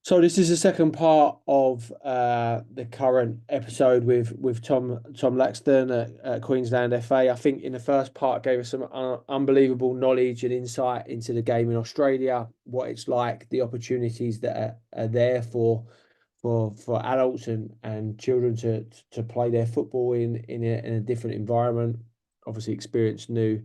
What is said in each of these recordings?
So this is the second part of the current episode with Tom Laxton at Queensland FA. I think in the first part gave us some unbelievable knowledge and insight into the game in Australia, what it's like, the opportunities that are there for adults and children to play their football in a different environment. Obviously, experience new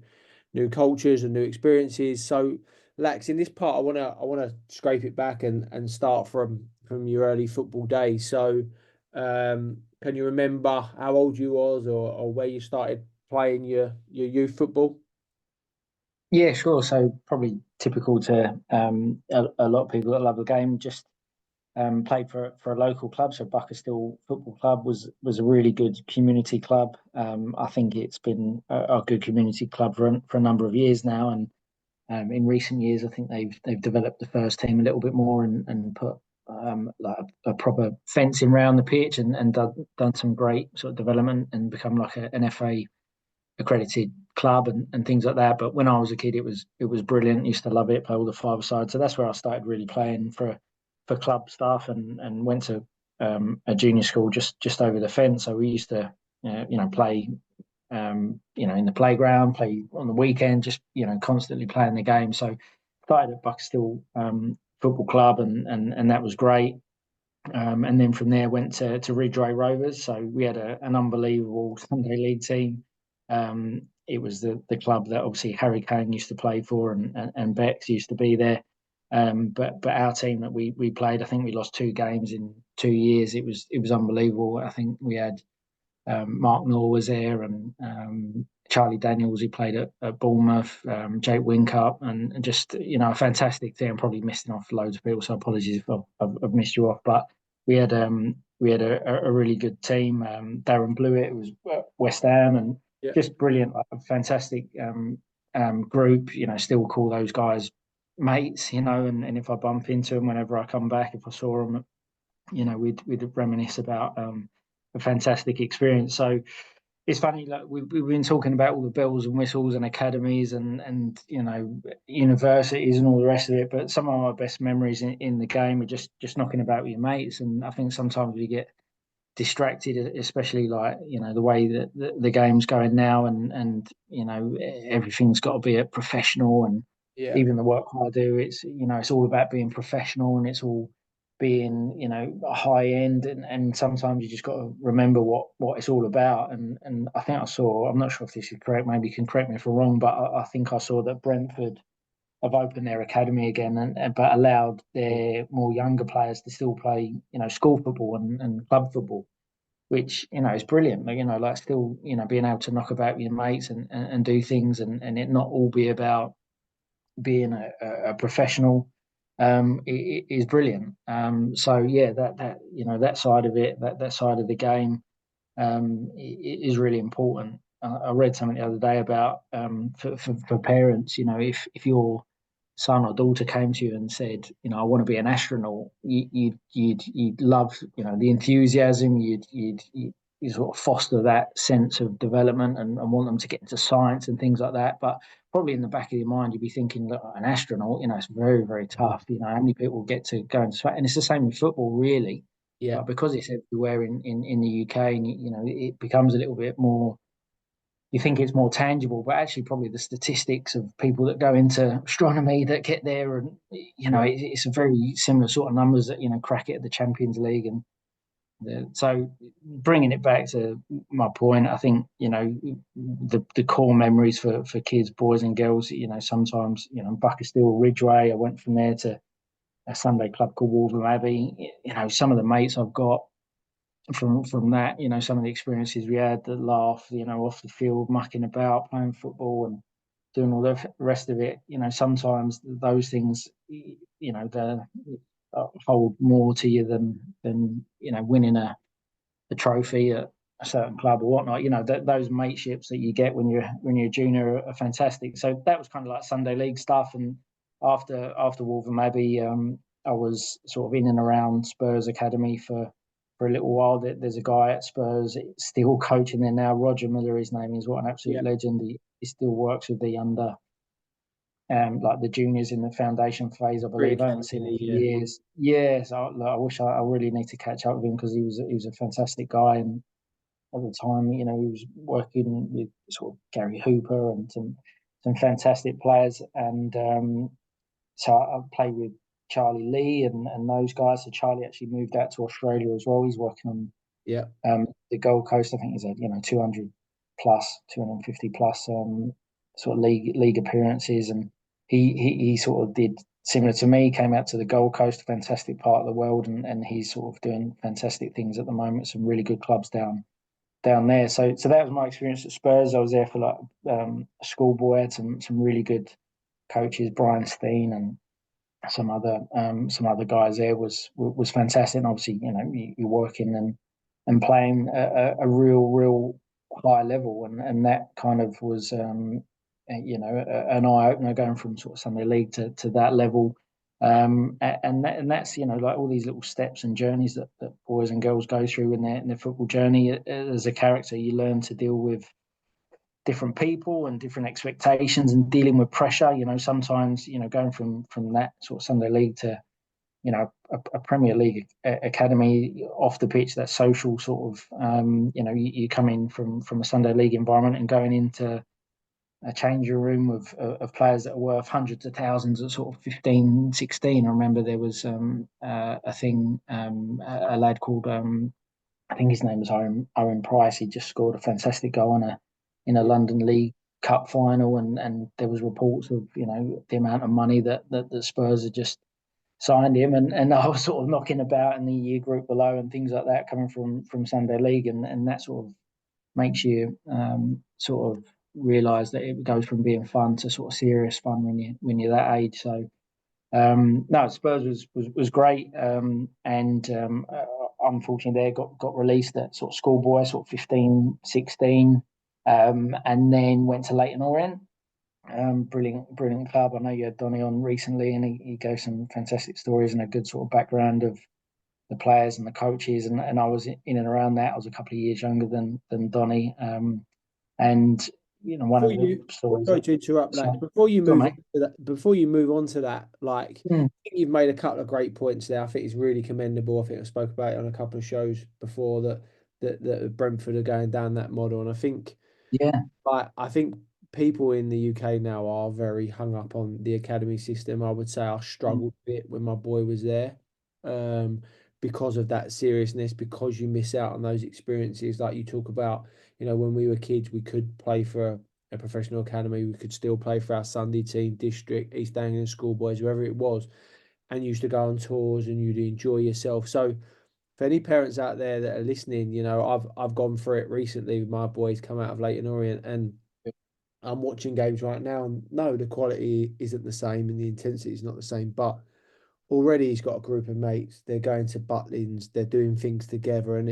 cultures and new experiences. So, Lax, in this part, I wanna scrape it back and start from your early football days. So, can you remember how old you was or where you started playing your youth football? Yeah, sure. So probably typical to a lot of people that love the game. Just played for a local club. So Buckerstill Football Club was a really good community club. I think it's been a good community club for a number of years now. And in recent years, I think they've developed the first team a little bit more and put like a proper fencing around the pitch and done some great sort of development and become like an FA accredited club and things like that. But when I was a kid, it was brilliant. Used to love it. Play all the five side. So that's where I started really playing for club stuff and went to a junior school just over the fence. So we used to play in the playground, play on the weekend, just constantly playing the game. So started at Buckstill Football Club and that was great. And then from there went to Ridgeway Rovers. So we had an unbelievable Sunday League team. It was the club that obviously Harry Kane used to play for and Bex used to be there. But our team that we played, I think we lost two games in 2 years. It was unbelievable. I think we had Mark Noor was there and Charlie Daniels, who played at Bournemouth, Jake Winkup, and just a fantastic team. I'm probably missing off loads of people, so apologies if I've missed you off. But we had a really good team. Darren Blewett was West Ham, and Yeah. just brilliant, like a fantastic group. Still call those guys mates. And if I bump into them whenever I come back, if I saw them, we'd reminisce about a fantastic experience. So it's funny, like we've been talking about all the bells and whistles and academies and universities and all the rest of it, but some of my best memories in the game are just knocking about with your mates. And I think sometimes we get distracted, especially like the way that the game's going now, and everything's got to be a professional, and Yeah. even the work I do, it's all about being professional, and it's all being high end, and sometimes you just got to remember what it's all about. And I think I'm not sure if this is correct, maybe you can correct me if I'm wrong, but I think I saw that Brentford have opened their academy again, but allowed their more younger players to still play school football and club football, which is brilliant. Like still being able to knock about with your mates and do things, and it not all be about being a professional. It is brilliant. So yeah, that side of it, that side of the game, is really important. I read something the other day about for parents. If your son or daughter came to you and said, I want to be an astronaut, you'd love, the enthusiasm. You sort of foster that sense of development and want them to get into science and things like that. But probably in the back of your mind, you'd be thinking, look, an astronaut, it's very, very tough. How many people get to go into space? And it's the same with football, really. Yeah. But because it's everywhere in the UK, and it becomes a little bit more. You think it's more tangible, but actually, probably the statistics of people that go into astronomy that get there, and Yeah. it's a very similar sort of numbers that crack it at the Champions League, and so bringing it back to my point, I think the core memories for kids, boys and girls. Sometimes Buckerstill, Ridgeway. I went from there to a Sunday club called Wolverham Abbey. Some of the mates I've got from that, some of the experiences we had, the laugh, off the field, mucking about, playing football, and doing all the rest of it. Sometimes those things, they hold more to you than winning a trophy at a certain club or whatnot. Those mateships that you get when you're a junior are fantastic. So that was kind of like Sunday league stuff. And after Wolverham Abbey, I was sort of in and around Spurs Academy for a little while. There's a guy at Spurs still coaching there now. Roger Miller, his name is. What an absolute Yeah. legend. He still works with the like the juniors in the foundation phase, I believe. I haven't seen him Pre-academy, for yeah. years. Yeah, so I wish I really need to catch up with him because he was a fantastic guy, and at the time, he was working with sort of Gary Hooper and some fantastic players, and so I played with Charlie Lee and those guys. So Charlie actually moved out to Australia as well. He's working on Yeah. the Gold Coast. I think he's had 200 plus, 250 plus sort of league appearances, and he sort of did similar to me. Came out to the Gold Coast, a fantastic part of the world, and he's sort of doing fantastic things at the moment. Some really good clubs down there. So that was my experience at Spurs. I was there for like a schoolboy. Had some really good coaches, Brian Steen and some other guys there was fantastic. And obviously, you're working and playing a real high level, and that kind of was an eye opener going from sort of Sunday League to that level. And that's like all these little steps and journeys that boys and girls go through in their football journey. As a character, you learn to deal with different people and different expectations and dealing with pressure. Sometimes going from that sort of Sunday League to a Premier League academy off the pitch, that social sort of you come in from a Sunday League environment and going into a changing room of players that are worth hundreds of thousands at sort of 15, 16. I remember there was a thing, a lad called, I think his name was Owen Price. He just scored a fantastic goal in a Yeah. London League Cup final, and there was reports of the amount of money that the Spurs had just signed him, and I was sort of knocking about in the year group below and things like that coming from Sunday League, and that sort of makes you sort of realise that it goes from being fun to sort of serious fun when you're that age. So no, Spurs was great, and unfortunately they got released at sort of schoolboy, sort of 15, 16, and then went to Leyton Orient. Brilliant club. I know you had Donny on recently, and he gave some fantastic stories and a good sort of background of the players and the coaches, and I was in and around that. I was a couple of years younger than Donny, and one Before of the you, stories sorry that to interrupt, Lex. so go on, mate. Before you move on to that, like Mm, I think you've made a couple of great points there. I think it's really commendable. I think I spoke about it on a couple of shows before that Brentford are going down that model, and I think yeah. I think people in the UK now are very hung up on the academy system. I would say I Mm, struggled a bit when my boy was there, um, because of that seriousness, because you miss out on those experiences. Like you talk about, when we were kids, we could play for a professional academy, we could still play for our Sunday team, district, East Anglian schoolboys, whoever it was, and you used to go on tours and you'd enjoy yourself. So for any parents out there that are listening, I've gone through it recently with my boys come out of Leyton Orient, and I'm watching games right now, and no, the quality isn't the same and the intensity is not the same. But already he's got a group of mates. They're going to Butlins. They're doing things together, and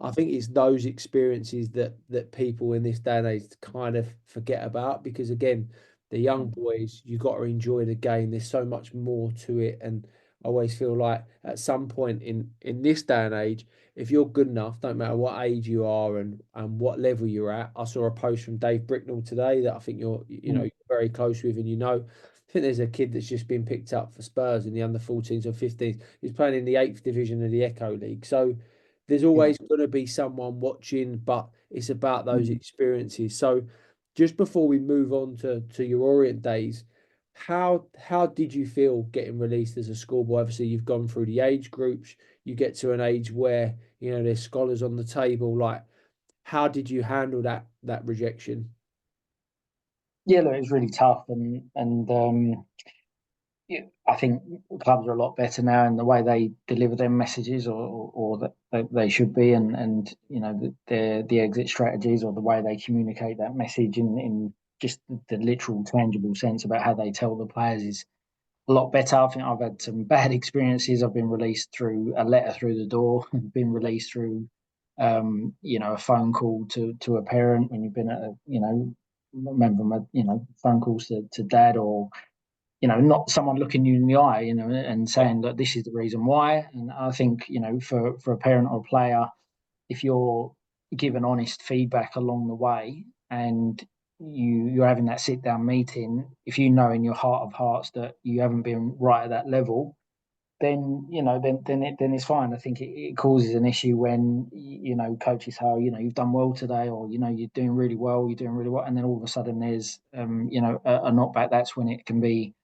I think it's those experiences that people in this day and age kind of forget about, because again, the young boys, you got to enjoy the game. There's so much more to it, and I always feel like at some point in this day and age, if you're good enough, don't matter what age you are and what level you're at. I saw a post from Dave Bricknell today that I think you're mm, very close with, and I think there's a kid that's just been picked up for Spurs in the under 14s or 15s. He's playing in the eighth division of the Echo League. So there's yeah. always going to be someone watching, but it's about those Mm. experiences. So just before we move on to your Orient days, how did you feel getting released as a schoolboy? Obviously, you've gone through the age groups. You get to an age where there's scholars on the table. Like, how did you handle that rejection? Yeah, look, it was really tough, and yeah, I think clubs are a lot better now in the way they deliver their messages, or that they should be, and the exit strategies or the way they communicate that message in just the literal tangible sense about how they tell the players is a lot better. I think I've had some bad experiences. I've been released through a letter through the door, been released through a phone call to a parent when you've been at remember my phone calls to dad, or not someone looking you in the eye, and Yeah. saying that this is the reason why. And I think, for a parent or a player, if you're given honest feedback along the way, and you're having that sit down meeting, if you know in your heart of hearts that you haven't been right at that level, then then it's fine. I think it causes an issue when coaches say, oh, you've done well today, or you're doing really well, and then all of a sudden there's a knockback. That's when it can be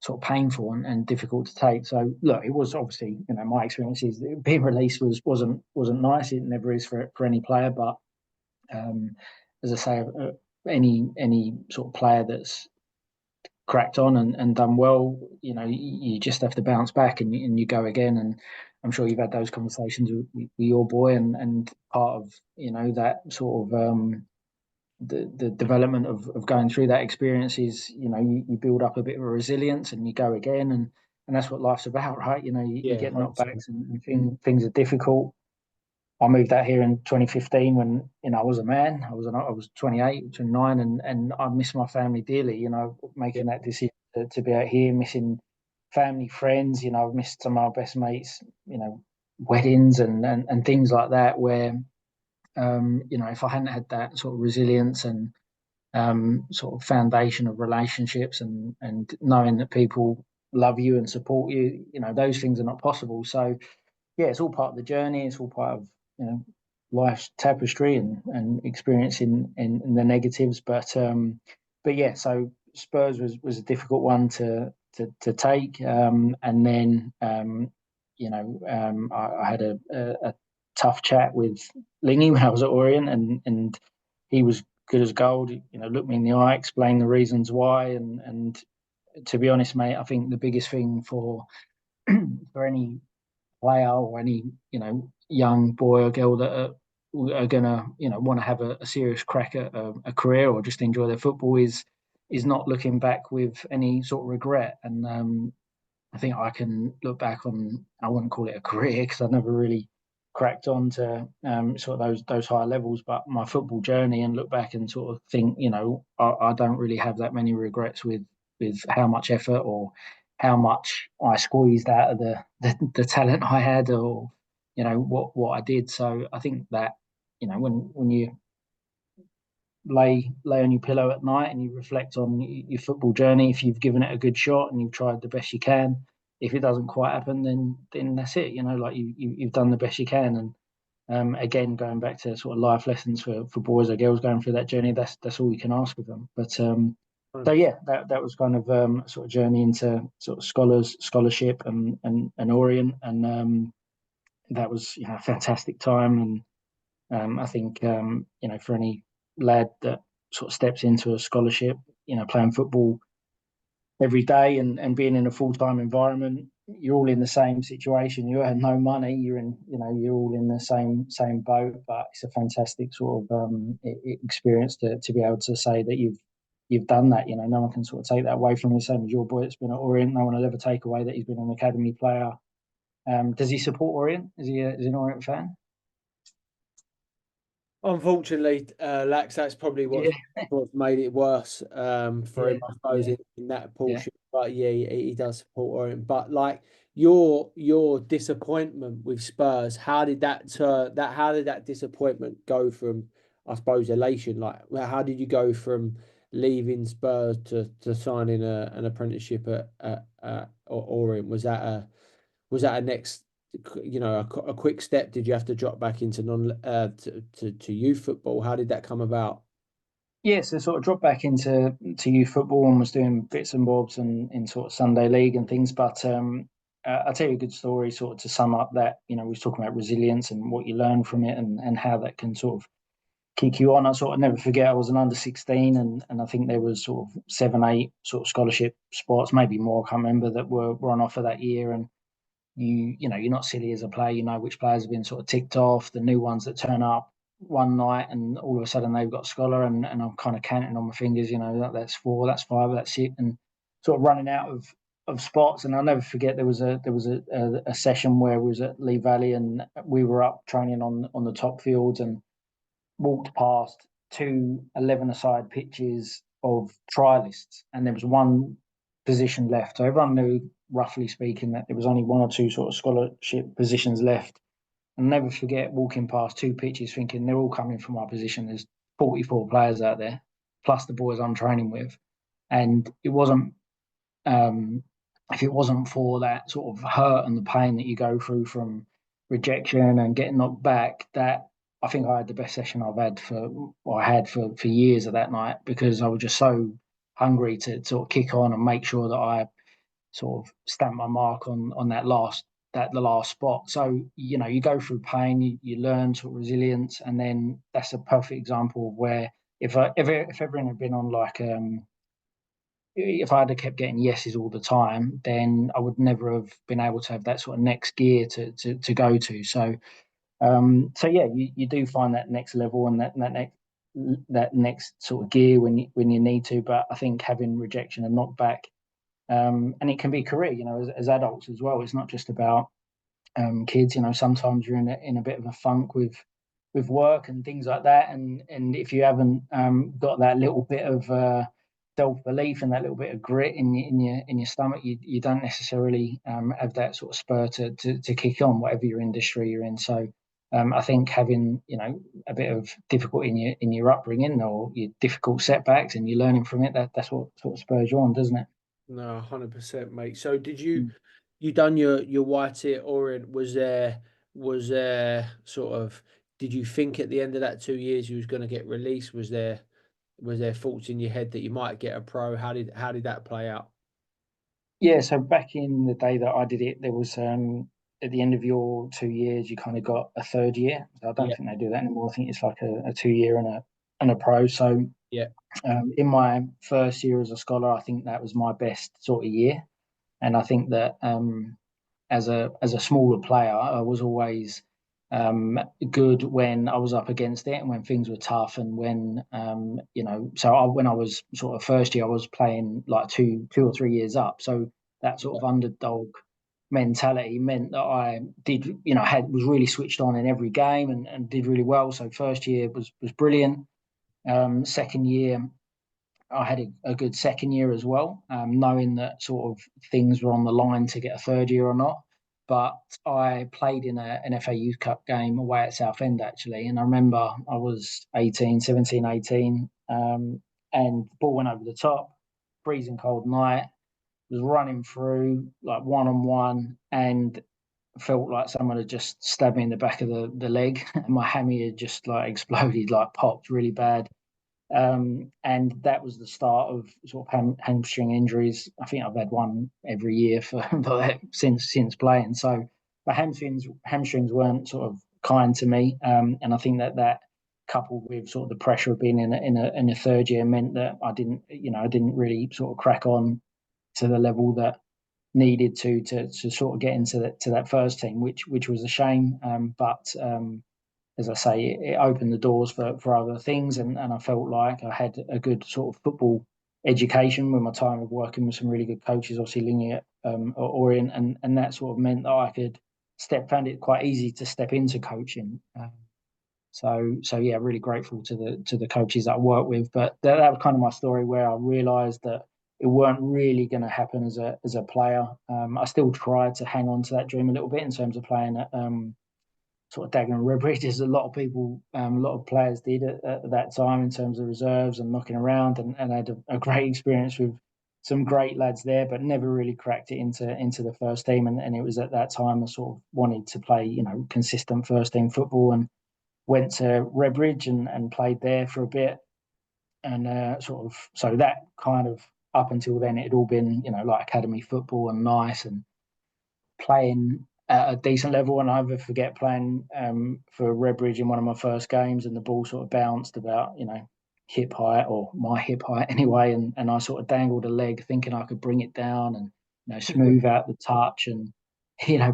sort of painful and difficult to take. So look, it was obviously my experience is being released wasn't nice. It never is for any player, but um, as I say, any sort of player that's cracked on and done well, you just have to bounce back and you go again. And I'm sure you've had those conversations with your boy, and part of that sort of the development of going through that experience is you build up a bit of a resilience and you go again, and that's what life's about, right? You Yeah, get 100%. knockbacks and things are difficult. I moved out here in 2015 when I was a man. I was 28, 29, and I miss my family dearly. Yeah, Making that decision to be out here, missing family, friends. I've missed some of my best mates. Weddings and things like that. Where if I hadn't had that sort of resilience and sort of foundation of relationships and knowing that people love you and support you, those things are not possible. So yeah, it's all part of the journey. It's all part of life's tapestry and experiencing in the negatives. But yeah, so Spurs was a difficult one to take. And then I had a tough chat with Lingy when I was at Orient, and he was good as gold. Looked me in the eye, explained the reasons why, and to be honest, mate, I think the biggest thing for for any player or any young boy or girl that are gonna want to have a serious crack at a career or just enjoy their football is not looking back with any sort of regret. And I think I can look back on, I wouldn't call it a career because I never really cracked on to sort of those higher levels, but my football journey, and look back and sort of think, I don't really have that many regrets with how much effort or how much I squeezed out of the talent I had, or what I did. So I think that when you lay on your pillow at night and you reflect on your football journey, if you've given it a good shot and you've tried the best you can, if it doesn't quite happen, then that's it. Like you've done the best you can. And again, going back to sort of life lessons for boys or girls going through that journey, that's all you can ask of them. But so 100%. yeah, that was kind of sort of journey into sort of scholarship and Orient, and that was a fantastic time. And I think for any lad that sort of steps into a scholarship, playing football every day and being in a full time environment, you're all in the same situation. You earn no money. You're all in the same boat. But it's a fantastic sort of experience to be able to say that you've done that. No one can sort of take that away from you. Same as your boy that's been at Orient. No one will ever take away that he's been an academy player. Does he support Orient? Is he an Orient fan? Unfortunately, Lax, that's probably Yeah, what's made it worse for yeah, him, I suppose, yeah, in that yeah. portion. But yeah, he does support Orient. But like your disappointment with Spurs, how did that turn that? How did that disappointment go from, I suppose, elation? Like, how did you go from leaving Spurs to signing an apprenticeship at Orient? Was that a next, a quick step? Did you have to drop back into non to youth football? How did that come about? Yeah, so sort of dropped back into youth football and was doing bits and bobs and in sort of Sunday league and things. But I'll tell you a good story sort of to sum up that, we was talking about resilience and what you learn from it and how that can sort of kick you on. I sort of never forget I was an under 16, and I think there was sort of 7, 8 sort of scholarship spots, maybe more, I can't remember, that were on offer that year. And you're not silly as a player. You know which players have been sort of ticked off, the new ones that turn up one night, and all of a sudden they've got a scholar, and I'm kind of counting on my fingers. That's 4, that's 5, that's 6, and sort of running out of spots. And I'll never forget there was a session where we was at Lee Valley, and we were up training on the top fields, and walked past 2 11-a-side pitches of trialists, and there was one position left. So everyone knew, roughly speaking, that there was only 1 or 2 sort of scholarship positions left. And never forget walking past 2 pitches thinking they're all coming from our position. There's 44 players out there. plus the boys I'm training with. And it wasn't, um, if it wasn't for that sort of hurt and the pain that you go through from rejection and getting knocked back, that I think I had the best session I've had I had for years of that night, because I was just so hungry to sort of kick on and make sure that I sort of stamp my mark on the last spot. So you go through pain, you learn sort of resilience, and then that's a perfect example of where if everyone had been on like if I had kept getting yeses all the time, then I would never have been able to have that sort of next gear to go to. So yeah, you do find that next level and that next sort of gear when you need to. But I think having rejection and knockback, and it can be career, as adults as well. It's not just about kids. Sometimes you're in a bit of a funk with work and things like that, and if you haven't got that little bit of self belief and that little bit of grit in your stomach, you don't necessarily have that sort of spur to kick on, whatever your industry you're in. So. I think having a bit of difficulty in your upbringing or your difficult setbacks and you're learning from it, that's what sort of spurs you on, doesn't it? No, 100%, mate. So did you Mm. you done your white at Orient? Was there sort of, did you think at the end of that 2 years you was going to get released? Was there thoughts in your head that you might get a pro? How did that play out? Yeah, so back in the day that I did it, there was at the end of your 2 years, you kind of got a third year. So I don't Yeah, think they do that anymore. I think it's like a 2 year and a pro. So yeah, in my first year as a scholar, I think that was my best sort of year, and I think that as a smaller player, I was always good when I was up against it and when things were tough and when when I was sort of first year, I was playing like 2 or 3 years up, so that sort yeah, of underdog mentality meant that I did had was really switched on in every game and did really well. So first year was brilliant. Second year I had a good second year as well, knowing that sort of things were on the line to get a third year or not. But I played in an FA Youth Cup game away at Southend, actually. And I remember I was 18, 17, 18, and the ball went over the top, freezing cold night, was running through like one on one, and felt like someone had just stabbed me in the back of the leg. And my hammy had just like exploded, like popped really bad. And that was the start of sort of hamstring injuries. I think I've had one every year for since playing. So the hamstrings weren't sort of kind to me, and I think that coupled with sort of the pressure of being in a third year meant that I didn't really sort of crack on to the level that needed to sort of get into that first team, which was a shame. But as I say, it opened the doors for other things, and I felt like I had a good sort of football education with my time of working with some really good coaches, obviously Lingy at Orient, and that sort of meant that I could found it quite easy to step into coaching. So yeah, really grateful to the coaches that I work with. But that was kind of my story where I realised that it weren't really going to happen as a player. I still tried to hang on to that dream a little bit in terms of playing at sort of Dagenham Redbridge, as a lot of people, a lot of players did at that time in terms of reserves and knocking around, and had a great experience with some great lads there, but never really cracked it into the first team. And it was at that time I sort of wanted to play, consistent first team football, and went to Redbridge and played there for a bit. And sort of, so that kind of, up until then, it had all been, like academy football and nice and playing at a decent level. And I never forget playing for Redbridge in one of my first games, and the ball sort of bounced about, hip height, or my hip height anyway, and I sort of dangled a leg thinking I could bring it down and smooth out the touch and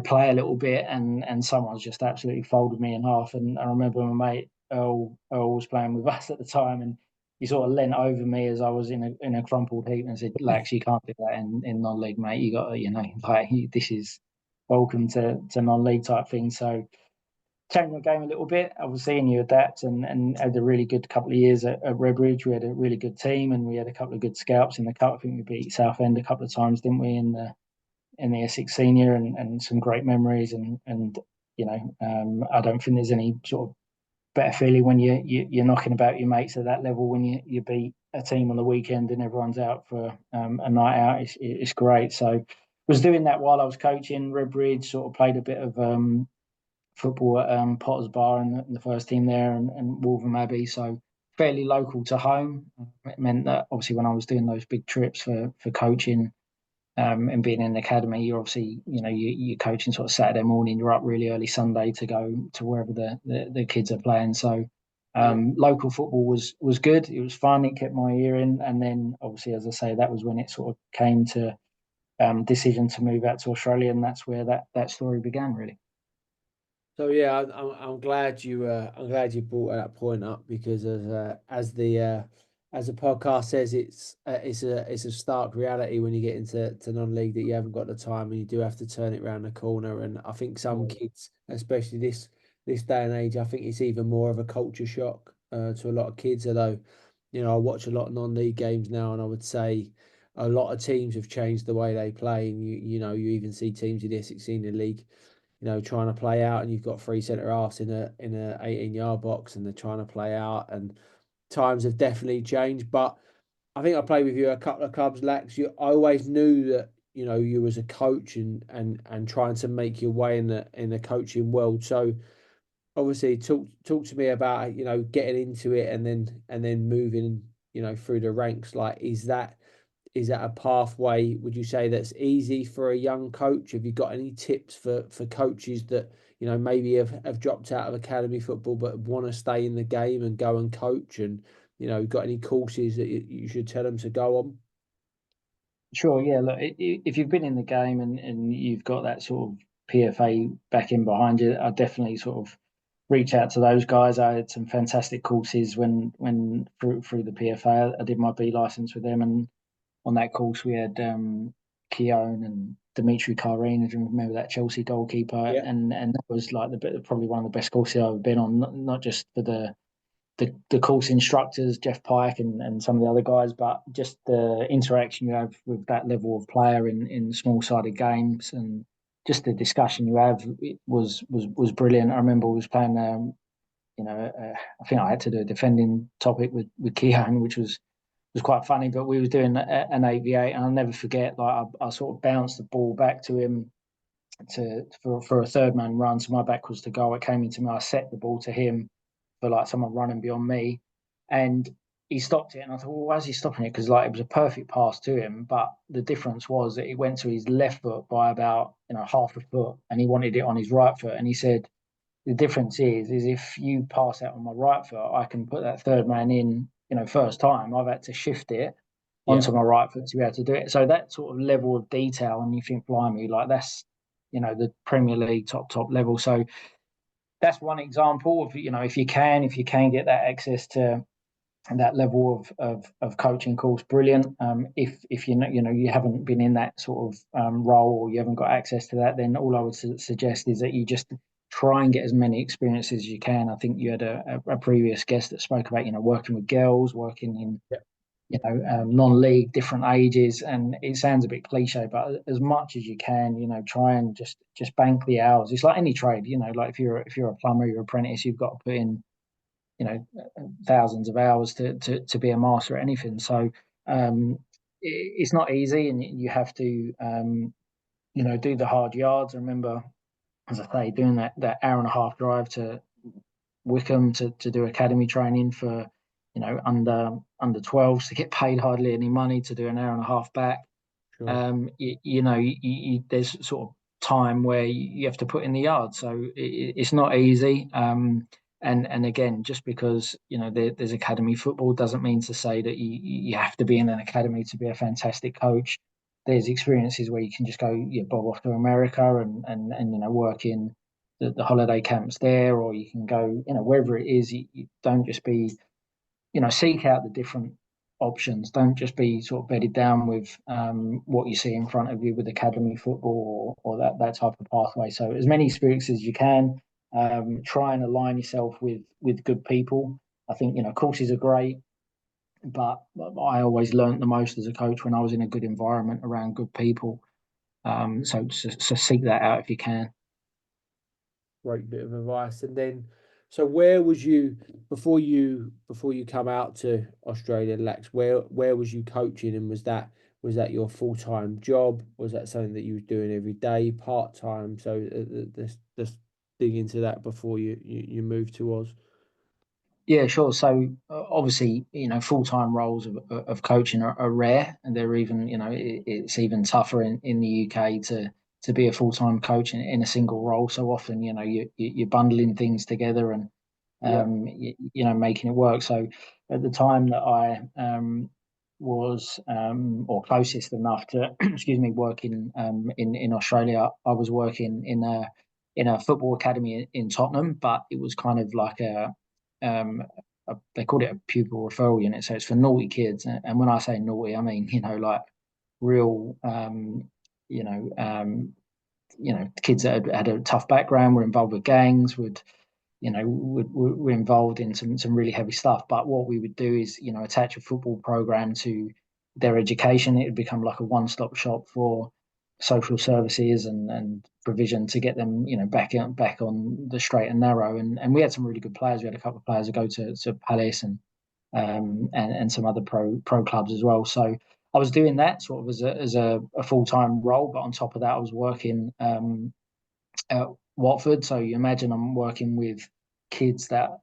play a little bit, and someone's just absolutely folded me in half. And I remember my mate Earl was playing with us at the time, and he sort of leant over me as I was in a crumpled heap and said, "Lax, you can't do that in non-league, mate. You got to, like, this is welcome to non-league type thing." So changed my game a little bit, obviously, and you adapt, and had a really good couple of years at Redbridge. We had a really good team, and we had a couple of good scouts in the cup. I think we beat Southend a couple of times, didn't we, in the Essex Senior, and some great memories. And I don't think there's any sort of better feeling when you're knocking about your mates at that level when you beat a team on the weekend and everyone's out for a night out. It's great. So was doing that while I was coaching Redbridge. Sort of played a bit of football at Potter's Bar in the first team there, and Wolverham Abbey. So fairly local to home. It meant that obviously when I was doing those big trips for coaching, and being in the academy, you're obviously, you're coaching sort of Saturday morning, you're up really early Sunday to go to wherever the kids are playing. So Yeah. local football was good. It was fun. It kept my ear in. And then obviously, as I say, that was when it sort of came to decision to move out to Australia. And that's where that story began, really. So yeah, I'm glad you brought that point up because as the podcast says, it's a stark reality when you get into non-league that you haven't got the time and you do have to turn it around the corner. And I think some kids, especially this day and age, I think it's even more of a culture shock to a lot of kids. Although, I watch a lot of non-league games now, and I would say a lot of teams have changed the way they play. And you even see teams in the Essex Senior League trying to play out, and you've got three centre halves in a 18-yard box, and they're trying to play out, and times have definitely changed. But I think I played with you a couple of clubs, Lax. I always knew that you was a coach and trying to make your way in the coaching world. So obviously, talk to me about getting into it and then moving through the ranks. Like, is that a pathway, would you say, that's easy for a young coach? Have you got any tips for coaches that, maybe have dropped out of academy football but want to stay in the game and go and coach? And, got any courses that you should tell them to go on? Sure, yeah. Look, if you've been in the game and you've got that sort of PFA backing behind you, I definitely sort of reach out to those guys. I had some fantastic courses when through the PFA. I did my B license with them, and on that course we had Keown and Dimitri Karine. Do you remember that Chelsea goalkeeper? Yeah, And that was like probably one of the best courses I've ever been on. Not just for the course instructors, Jeff Pike and some of the other guys, but just the interaction you have with that level of player in small sided games, and just the discussion you have was brilliant. I remember we was playing, I think I had to do a defending topic with Keown, which was quite funny, but we was doing an 8v8, and I'll never forget, like I sort of bounced the ball back to him for a third man run, so my back was to goal. It came into me, I set the ball to him for like someone running beyond me, and he stopped it. And I thought, well, why is he stopping it? Because like it was a perfect pass to him, but the difference was that it went to his left foot by about half a foot, and he wanted it on his right foot. And he said the difference is if you pass out on my right foot, I can put that third man in. First time I've had to shift it yeah, onto my right foot to be able to do it. So that sort of level of detail, and you think, blimey, like that's the Premier League top level. So that's one example of if you can get that access to that level of coaching course, brilliant. If you haven't been in that sort of role, or you haven't got access to that, then all I would suggest is that you just try and get as many experiences as you can. I think you had a previous guest that spoke about working with girls, working in yeah. non-league, different ages, and it sounds a bit cliche, but as much as you can, try and just bank the hours. It's like any trade, like if you're a plumber, you're an apprentice, you've got to put in, you know, thousands of hours to be a master at anything. So it's not easy, and you have to do the hard yards. I remember, as I say, doing that hour and a half drive to Wickham to do academy training for under 12s to get paid hardly any money to do an hour and a half back. Sure. There's sort of time where you have to put in the yard, so it's not easy. And again, just because there's academy football doesn't mean to say that you have to be in an academy to be a fantastic coach. There's experiences where you can just go bob off to America and work in the holiday camps there, or you can go wherever it is. You don't just be seek out the different options. Don't just be sort of bedded down with what you see in front of you with academy football, or that type of pathway. So as many experiences as you can. Try and align yourself with good people. I think courses are great, but I always learnt the most as a coach when I was in a good environment around good people. So seek that out if you can. Great bit of advice. And then So where was you before you come out to Australia, Lex? Where was you coaching, and was that your full-time job? Was that something that you were doing every day, part-time? So let's dig into that before you move to Oz. Yeah, sure. So obviously, full-time roles of coaching are rare, and they're even, it's even tougher in the UK to be a full-time coach in a single role. So often, you're bundling things together and Yeah. making it work. So at the time that I was or closest enough to excuse me working in Australia, I was working in a football academy in Tottenham, but it was kind of like um, they called it a pupil referral unit, so it's for naughty kids. And when I say naughty, I mean like real you know um, kids that had a tough background, were involved with gangs, were involved in some really heavy stuff. But what we would do is, attach a football program to their education. It would become like a one-stop shop for social services and provision to get them, back on the straight and narrow. And we had some really good players. We had a couple of players that go to Palace and some other pro clubs as well. So I was doing that sort of as a full-time role, but on top of that, I was working at Watford. So you imagine I'm working with kids that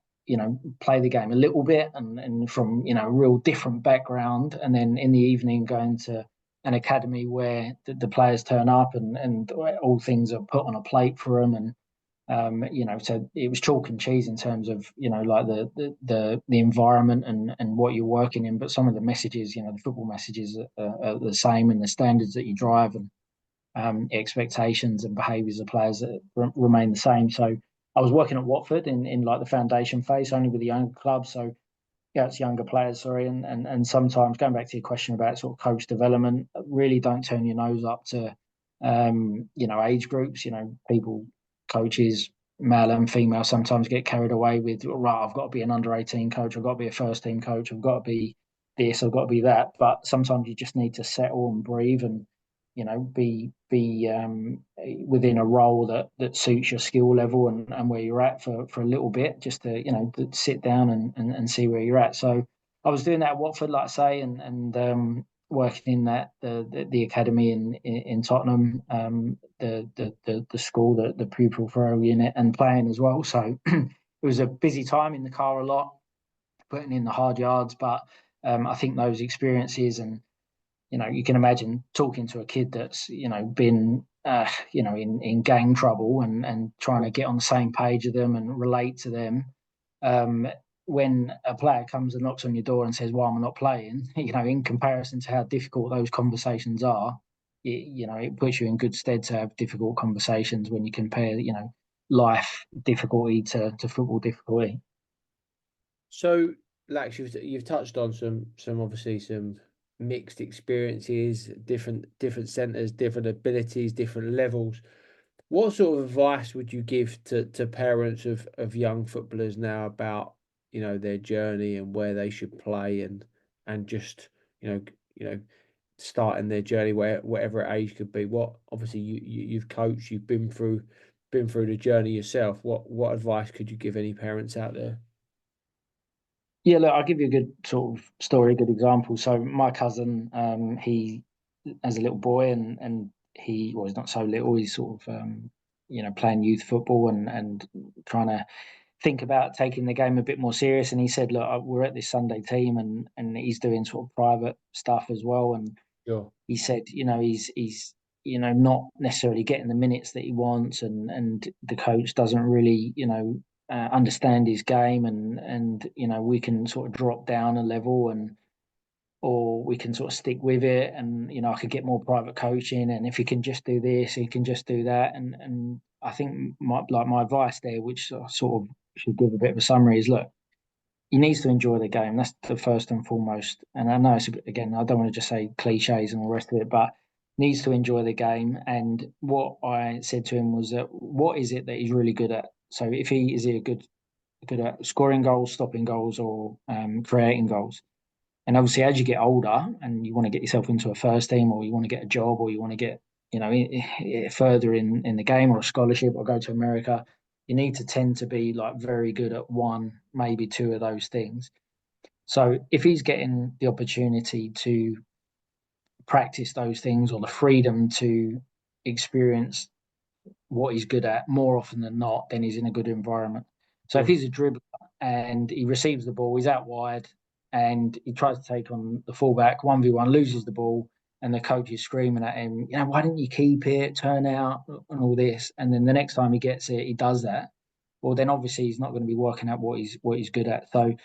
play the game a little bit and from a real different background, and then in the evening going to an academy where the players turn up and all things are put on a plate for them. And so it was chalk and cheese in terms of like the environment and what you're working in, but some of the messages, the football messages are the same, and the standards that you drive and expectations and behaviours of players that remain the same. So I was working at Watford in like the foundation phase, only with the younger clubs. So yeah, it's younger players, sorry, and sometimes going back to your question about sort of coach development, really don't turn your nose up to age groups. People, coaches, male and female, sometimes get carried away with, right, I've got to be an under-18 coach, I've got to be a first team coach, I've got to be this, I've got to be that. But sometimes you just need to settle and breathe and be within a role that suits your skill level and where you're at for a little bit, just to to sit down and see where you're at. So I was doing that at Watford, like I say, and working in the academy in Tottenham, the school, the pupil referral unit, and playing as well. So it was a busy time, in the car a lot, putting in the hard yards. But I think those experiences, and you can imagine talking to a kid that's been in gang trouble and trying to get on the same page with them and relate to them. Um, when a player comes and knocks on your door and says, "Why am I not playing?" In comparison to how difficult those conversations are, it puts you in good stead to have difficult conversations when you compare, life difficulty to football difficulty. So, Lax, you've touched on some obviously some mixed experiences, different centers, different abilities, different levels. What sort of advice would you give to parents of young footballers now about, their journey and where they should play and just, you know, you know, starting their journey whatever age could be? What obviously you've coached, you've been through the journey yourself. What advice could you give any parents out there? Yeah, look, I'll give you a good sort of story, a good example. So my cousin, he, as a little boy, and he was not so little. He's sort of, playing youth football and trying to think about taking the game a bit more serious. And he said, "Look, we're at this Sunday team, and he's doing sort of private stuff as well." And Sure. he said, he's not necessarily getting the minutes that he wants, and the coach doesn't really understand his game, and we can sort of drop down a level, and or we can sort of stick with it, and I could get more private coaching, and if he can just do this, he can just do that. And I think my advice there, which I sort of should give a bit of a summary, is look, he needs to enjoy the game. That's the first and foremost. And I know it's again, I don't want to just say cliches and all the rest of it, but needs to enjoy the game. And what I said to him was that, what is it that he's really good at? So if he is he a good at scoring goals, stopping goals, or creating goals. And obviously, as you get older and you want to get yourself into a first team, or you want to get a job, or you want to get further in the game, or a scholarship, or go to America, you need to tend to be like very good at one, maybe two of those things. So if he's getting the opportunity to practice those things or the freedom to experience what he's good at more often than not, then he's in a good environment. So if Mm. he's a dribbler and he receives the ball, he's out wide and he tries to take on the fullback, 1v1, loses the ball, and the coach is screaming at him, why didn't you keep it, turn out, and all this. And then the next time he gets it, he does that. Well, then obviously he's not going to be working out what he's good at. So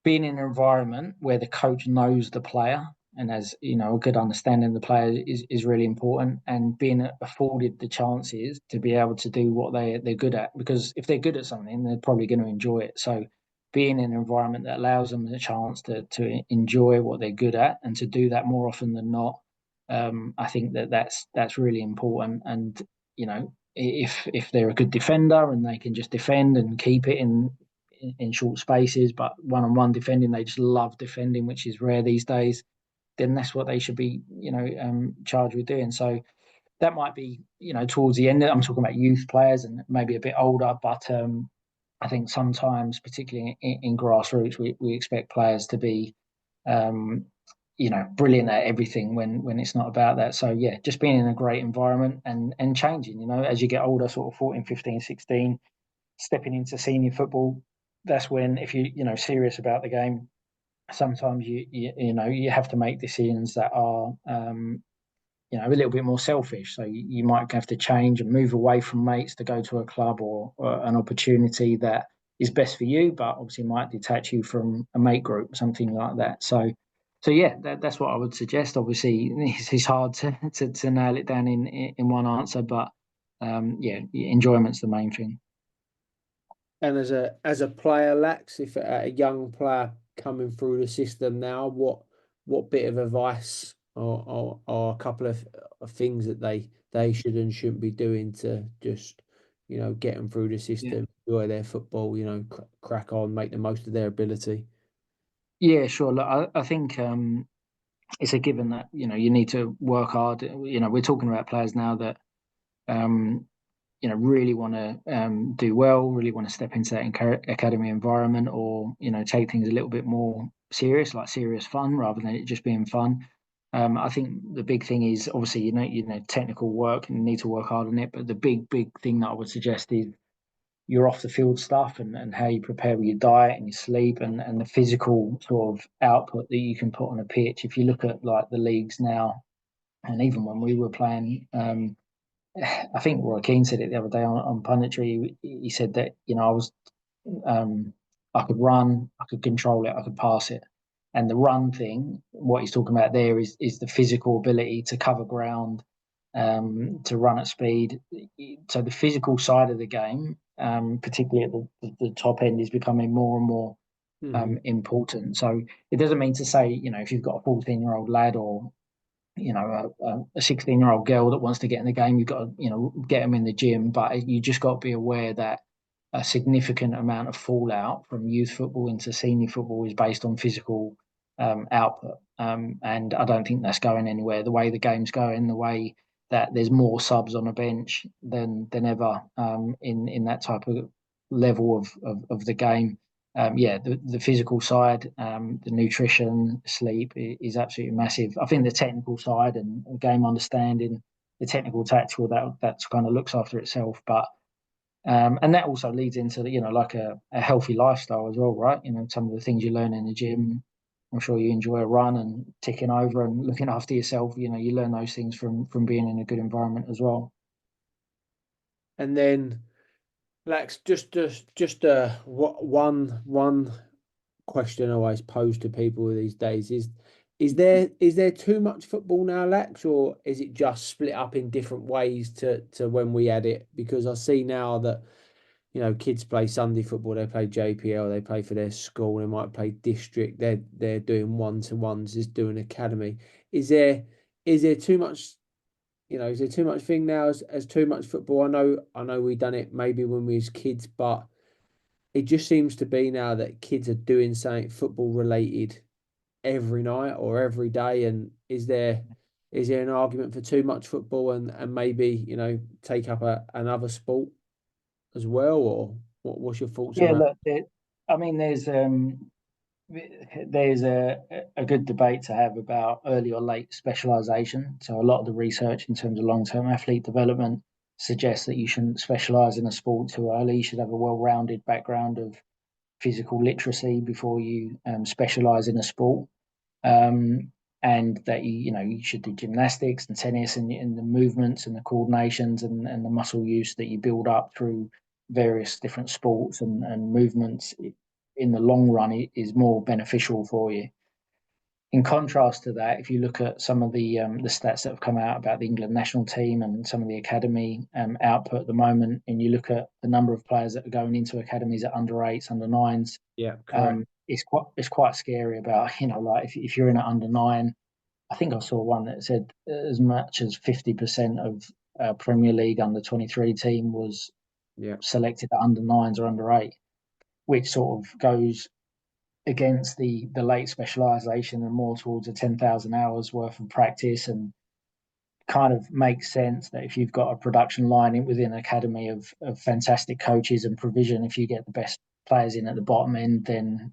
being in an environment where the coach knows the player and has a good understanding of the player is really important, and being afforded the chances to be able to do what they're good at, because if they're good at something they're probably going to enjoy it. So being in an environment that allows them the chance to enjoy what they're good at and to do that more often than not, I think that's really important. And if they're a good defender and they can just defend and keep it in short spaces, but one-on-one defending, they just love defending, which is rare these days, then that's what they should be, charged with doing. So that might be, towards the end. I'm talking about youth players and maybe a bit older, but I think sometimes, particularly in grassroots, we expect players to be, um, brilliant at everything when it's not about that. So yeah, just being in a great environment and changing, as you get older, sort of 14, 15, 16, stepping into senior football, that's when, if serious about the game, sometimes you have to make decisions that are a little bit more selfish. So you might have to change and move away from mates to go to a club or an opportunity that is best for you, but obviously might detach you from a mate group, something like that. So yeah, that's what I would suggest. Obviously, it's hard to nail it down in one answer, but yeah, enjoyment's the main thing. And as a player, Lax, if a young player coming through the system now, what bit of advice or a couple of things that they should and shouldn't be doing to just get them through the Yeah. system, enjoy their football, crack on, make the most of their ability. Yeah, sure. Look, I think it's a given that you need to work hard. We're talking about players now that um, really want to do well, really want to step into that academy environment, or take things a little bit more serious, like serious fun, rather than it just being fun. I think the big thing is obviously technical work and you need to work hard on it. But the big thing that I would suggest is your off the field stuff and how you prepare with your diet and your sleep and the physical sort of output that you can put on a pitch. If you look at like the leagues now, and even when we were playing, I think Roy Keane said it the other day on punditry. He said that um, I could run, I could control it, I could pass it. And the run thing, what he's talking about there is the physical ability to cover ground, to run at speed. So the physical side of the game, particularly at the top end, is becoming more and more Hmm. important. So it doesn't mean to say, if you've got a 14-year-old lad or a 16-year-old girl that wants to get in the game, you've got to get them in the gym, but you just got to be aware that a significant amount of fallout from youth football into senior football is based on physical output, and I don't think that's going anywhere. The way the game's going, the way that there's more subs on a bench than ever in that type of level of the game. Yeah, the physical side, the nutrition, sleep is absolutely massive. I think the technical side and game understanding, the technical tactical, that kind of looks after itself. But and that also leads into like a healthy lifestyle as well, right? Some of the things you learn in the gym. I'm sure you enjoy a run and ticking over and looking after yourself. You learn those things from being in a good environment as well. And then Lax, just one question I always pose to people these days is there too much football now, Lax, or is it just split up in different ways to when we had it? Because I see now that kids play Sunday football, they play JPL, they play for their school, they might play district, they're doing one-to-ones, just doing academy. Is there is there too much is there too much thing now as too much football? I know we done it maybe when we was kids, but it just seems to be now that kids are doing something football related every night or every day. And is there an argument for too much football and maybe take up another sport? as well, or what's your thoughts Yeah, around? look, I mean, there's a good debate to have about early or late specialization. So a lot of the research in terms of long-term athlete development suggests that you shouldn't specialize in a sport too early. You should have a well-rounded background of physical literacy before you specialize in a sport. And that you should do gymnastics and tennis and the movements and the coordinations and the muscle use that you build up through various different sports and movements in the long run is more beneficial for you. In contrast to that, if you look at some of the stats that have come out about the England national team and some of the academy output at the moment, and you look at the number of players that are going into academies at under eights, under nines, Yeah, correct. it's quite scary about like if you're in at under nine. I think I saw one that said as much as 50% of Premier League under 23 team was Yeah, selected at under nines or under eight, which sort of goes against the late specialisation and more towards a 10,000 hours worth of practice, and kind of makes sense that if you've got a production line within an academy of fantastic coaches and provision, if you get the best players in at the bottom end, then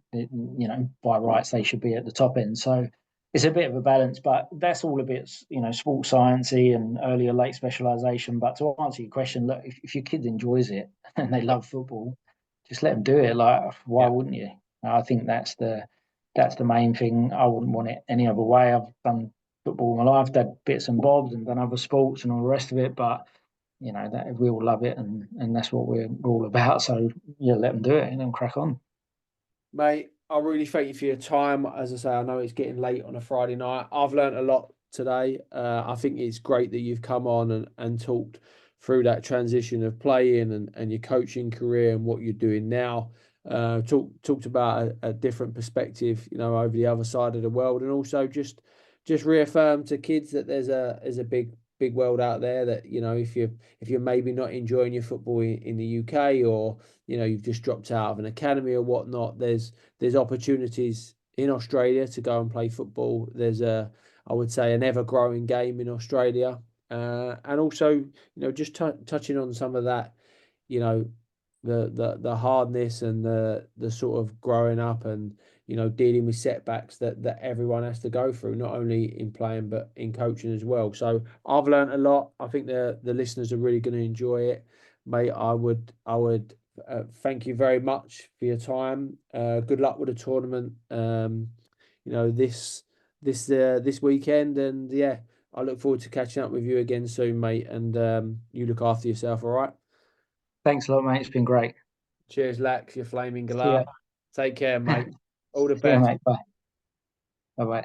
by rights they should be at the top end. So it's a bit of a balance, but that's all a bit sports sciencey and early or late specialization. But to answer your question, look, if your kid enjoys it and they love football, just let them do it. Like, why yeah, wouldn't you? I think that's the main thing. I wouldn't want it any other way. I've done football all my life, done bits and bobs, and done other sports and all the rest of it. But that we all love it, and that's what we're all about. So yeah, let them do it and then crack on. mate. I really thank you for your time. As I say, I know it's getting late on a Friday night. I've learnt a lot today. I think it's great that you've come on and talked through that transition of playing and your coaching career and what you're doing now. Talked about a different perspective, over the other side of the world, and also just reaffirm to kids that there's a big world out there, that if you're maybe not enjoying your football in the UK, or you've just dropped out of an academy or whatnot, there's opportunities in Australia to go and play football. There's I would say, an ever growing game in Australia, and also just touching on some of that, you know the hardness and the sort of growing up, and dealing with setbacks that everyone has to go through, not only in playing but in coaching as well. So I've learned a lot. I think the listeners are really going to enjoy it, mate. I would thank you very much for your time. Good luck with the tournament. This weekend, and yeah, I look forward to catching up with you again soon, mate. And you look after yourself, all right? Thanks a lot, mate. It's been great. Cheers, Lax, you flaming See galah. ya. Take care, mate. All the See ya, best. mate. Bye. Bye. Bye.